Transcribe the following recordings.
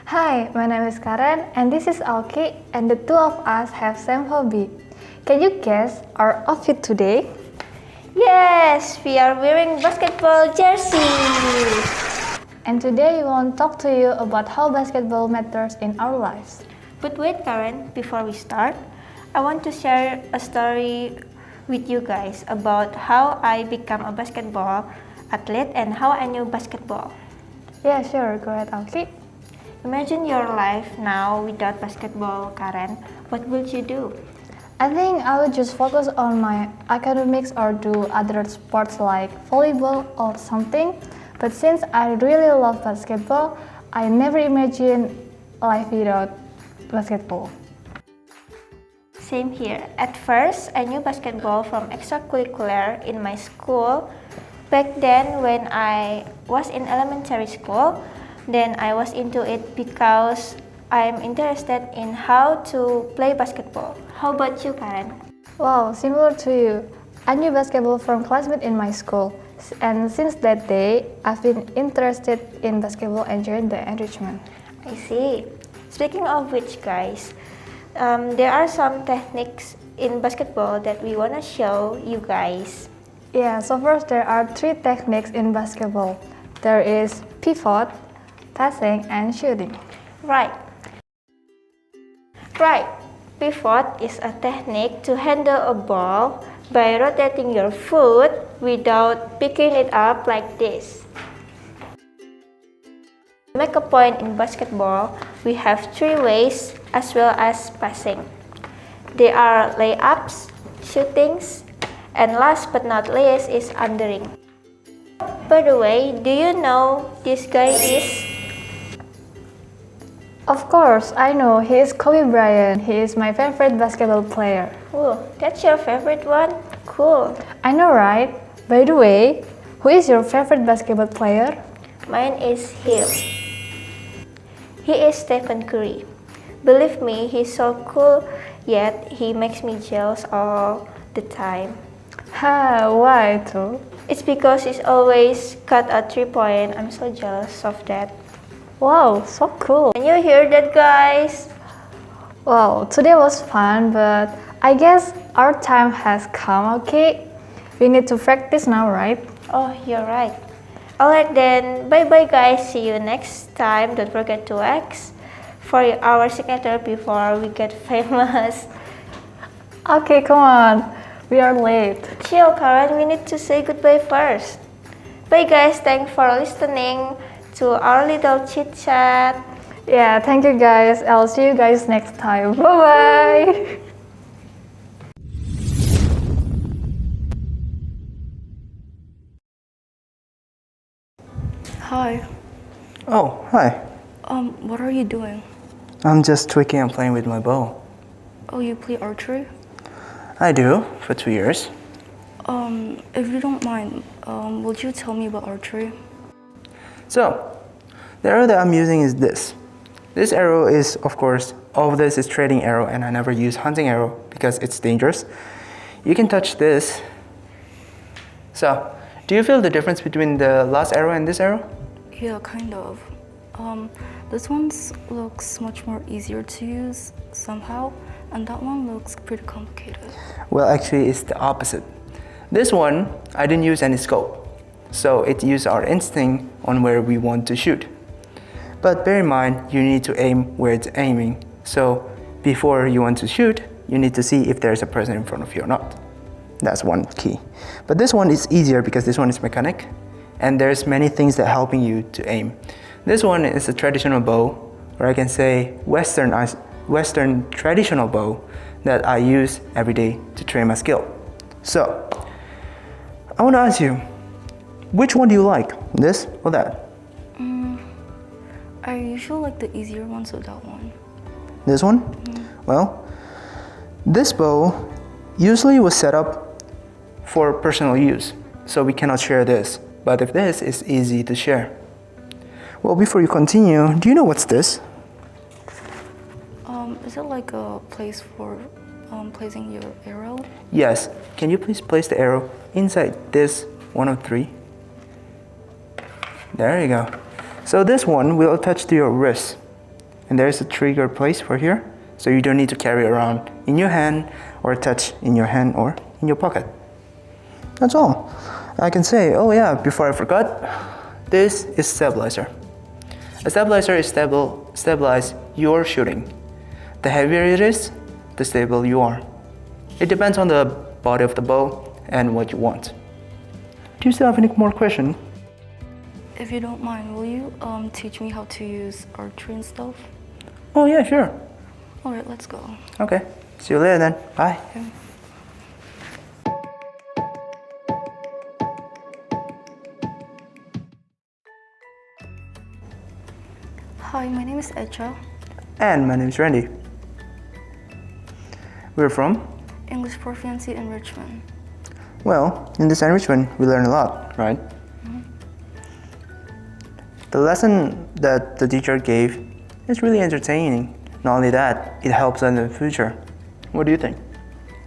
Hi, my name is Karen and this is Alki and the two of us have same hobby. Can you guess our outfit today? Yes, we are wearing basketball jersey. And today we want to talk to you about how basketball matters in our lives. But wait, Karen, before we start, I want to share a story with you guys about how I become a basketball athlete and how I knew basketball. Yeah, sure. Go ahead, Alki. Imagine your life now without basketball, Karen. What would you do? I think I would just focus on my academics or do other sports like volleyball or something. But since I really love basketball, I never imagined life without basketball. Same here. At first, I knew basketball from extracurricular in my school. Back then, when I was in elementary school, then I was into it because I'm interested in how to play basketball. How about you, Karen? Wow, similar to you. I knew basketball from classmates in my school. And since that day, I've been interested in basketball and joined the enrichment. I see. Speaking of which, guys, there are some techniques in basketball that we want to show you guys. Yeah, so first there are 3 techniques in basketball. There is pivot, passing, and shooting. Right. Pivot is a technique to handle a ball by rotating your foot without picking it up like this. To make a point in basketball, we have 3 ways as well as passing. They are layups, shootings, and last but not least is undering. By the way, do you know this guy is? Of course, I know, he is Kobe Bryant. He is my favorite basketball player. Oh, that's your favorite one? Cool. I know, right? By the way, who is your favorite basketball player? Mine is him. He is Stephen Curry. Believe me, he's so cool, yet he makes me jealous all the time. Ha, why too? It's because he's always got a 3-point. I'm so jealous of that. Wow, so cool. Can you hear that, guys? Wow, today was fun, but I guess our time has come, okay? We need to practice now, right? Oh, you're right. Alright then, bye-bye guys. See you next time. Don't forget to X for our signature before we get famous. Okay, come on. We are late. Chill, Karen. We need to say goodbye first. Bye guys. Thanks for listening to our little chit chat. Yeah, thank you guys. I'll see you guys next time. Bye-bye. Hi. Oh, hi. What are you doing? I'm just tweaking and playing with my bow. Oh, you play archery? I do, for 2 years. If you don't mind, would you tell me about archery? So, the arrow that I'm using is this. This arrow is, of course, all of this is trading arrow, and I never use hunting arrow because it's dangerous. You can touch this. So, do you feel the difference between the last arrow and this arrow? Yeah, kind of. This one looks much more easier to use somehow, and that one looks pretty complicated. Well, actually, it's the opposite. This one, I didn't use any scope, so it used our instinct on where we want to shoot. But bear in mind, you need to aim where it's aiming. So before you want to shoot, you need to see if there's a person in front of you or not. That's one key. But this one is easier because this one is mechanic, and there's many things that helping you to aim. This one is a traditional bow, or I can say Western traditional bow that I use every day to train my skill. So, I want to ask you, which one do you like, this or that? I usually like the easier one, so that one. This one? Well, this bow usually was set up for personal use, so we cannot share this. But if this is easy to share. Well, before you continue, do you know what's this? Is it like a place for placing your arrow? Yes. Can you please place the arrow inside this one of 3? There you go. So this one will attach to your wrist. and there's a trigger place for here, so you don't need to carry around in your hand or touch in your hand or in your pocket. That's all I can say. Oh yeah, before I forgot, this is stabilizer. A stabilizer is stabilize your shooting. The heavier it is, the stable you are. It depends on the body of the bow and what you want. Do you still have any more questions? If you don't mind, will you teach me how to use archery and stuff? Oh yeah, sure. Alright, let's go. Okay, see you later then. Bye. Okay. Hi, my name is Echa. And my name is Randy. We're from? English Proficiency Enrichment. Well, in this enrichment, we learn a lot, right? The lesson that the teacher gave is really entertaining. Not only that, it helps us in the future. What do you think?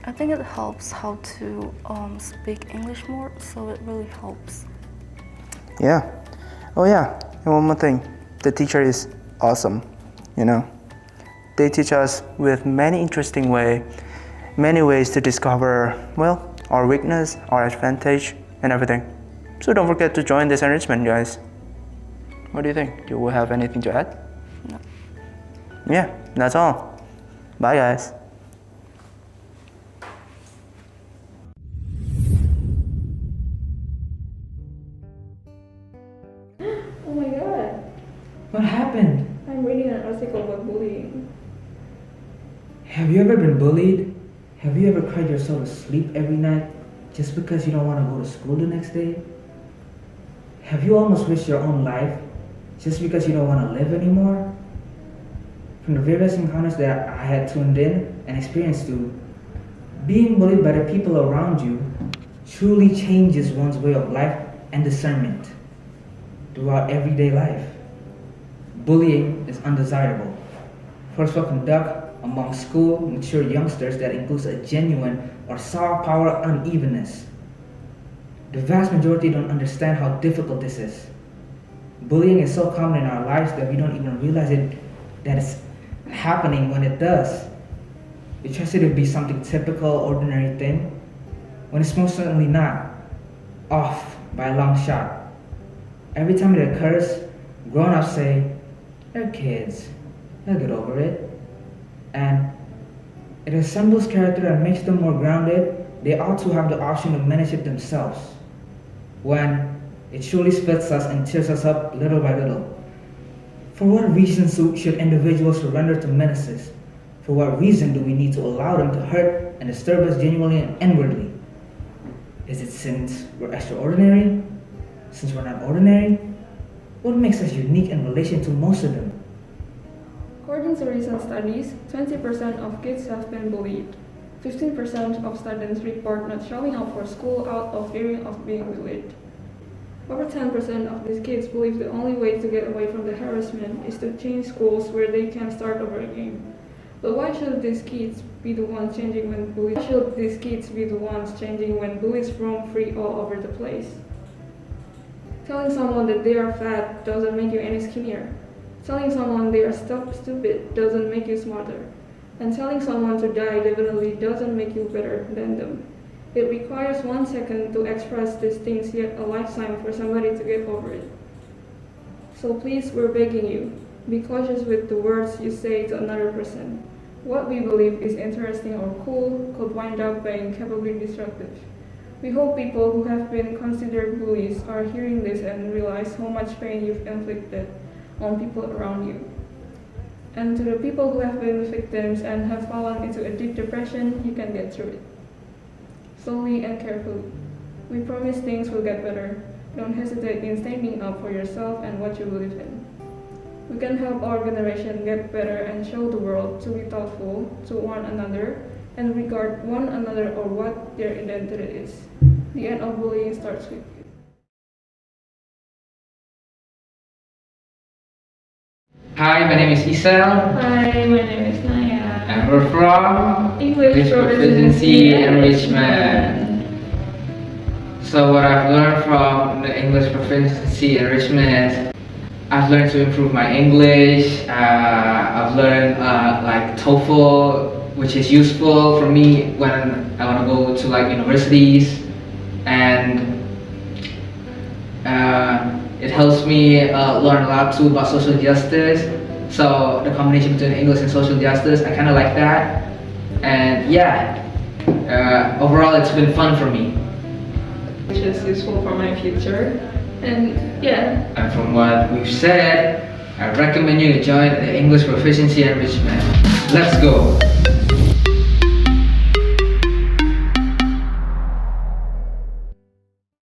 I think it helps how to speak English more, so it really helps. Yeah. Oh yeah, and one more thing. The teacher is awesome, you know. They teach us with many interesting many ways to discover, well, our weakness, our advantage, and everything. So don't forget to join this enrichment, guys. What do you think? Do you have anything to add? No. Yeah, that's all. Bye, guys. Oh my god, What happened? I'm reading an article about bullying. Have you ever been bullied? Have you ever cried yourself to sleep every night just because you don't want to go to school the next day? Have you almost wished your own life just because you don't want to live anymore? From the various encounters that I had tuned in and experienced to, being bullied by the people around you truly changes one's way of life and discernment throughout everyday life. Bullying is undesirable. Forceful conduct among school mature youngsters that includes a genuine or sour power unevenness. The vast majority don't understand how difficult this is. Bullying is so common in our lives that we don't even realize that it's happening when it does. We trust it to be something typical, ordinary thing, when it's most certainly not. Off by a long shot. Every time it occurs, grown-ups say, "They're kids, they'll get over it." And it assembles character and makes them more grounded. They ought to have the option to manage it themselves. When it truly splits us and tears us up little by little. For what reason should individuals surrender to menaces? For what reason do we need to allow them to hurt and disturb us genuinely and inwardly? Is it since we're extraordinary? Since we're not ordinary? What makes us unique in relation to most of them? According to recent studies, 20% of kids have been bullied. 15% of students report not showing up for school out of fear of being bullied. Over 10% of these kids believe the only way to get away from the harassment is to change schools where they can start over again. But why should these kids be the ones changing when bullies? Why should these kids be the ones changing when bullies roam free all over the place? Telling someone that they are fat doesn't make you any skinnier. Telling someone they are stupid doesn't make you smarter. And telling someone to die definitely doesn't make you better than them. It requires 1 second to express these things, yet a lifetime for somebody to get over it. So please, we're begging you, be cautious with the words you say to another person. What we believe is interesting or cool could wind up being incapably destructive. We hope people who have been considered bullies are hearing this and realize how much pain you've inflicted on people around you. And to the people who have been victims and have fallen into a deep depression, you can get through it. Slowly and carefully. We promise things will get better. Don't hesitate in standing up for yourself and what you believe in. We can help our generation get better and show the world to be thoughtful to one another and regard one another or what their identity is. The end of bullying starts with you. Hi, my name is Isel, Hi, my name is Naya. and we're from English Proficiency Enrichment. So what I've learned from the English Proficiency Enrichment is I've learned to improve my English, I've learned like TOEFL, which is useful for me when I want to go to like universities, and it helps me learn a lot too about social justice. So the combination between English and social justice, I kind of like that. And yeah, overall it's been fun for me. Which is useful for my future. And yeah. And from what we've said, I recommend you to join the English Proficiency Enrichment. Let's go!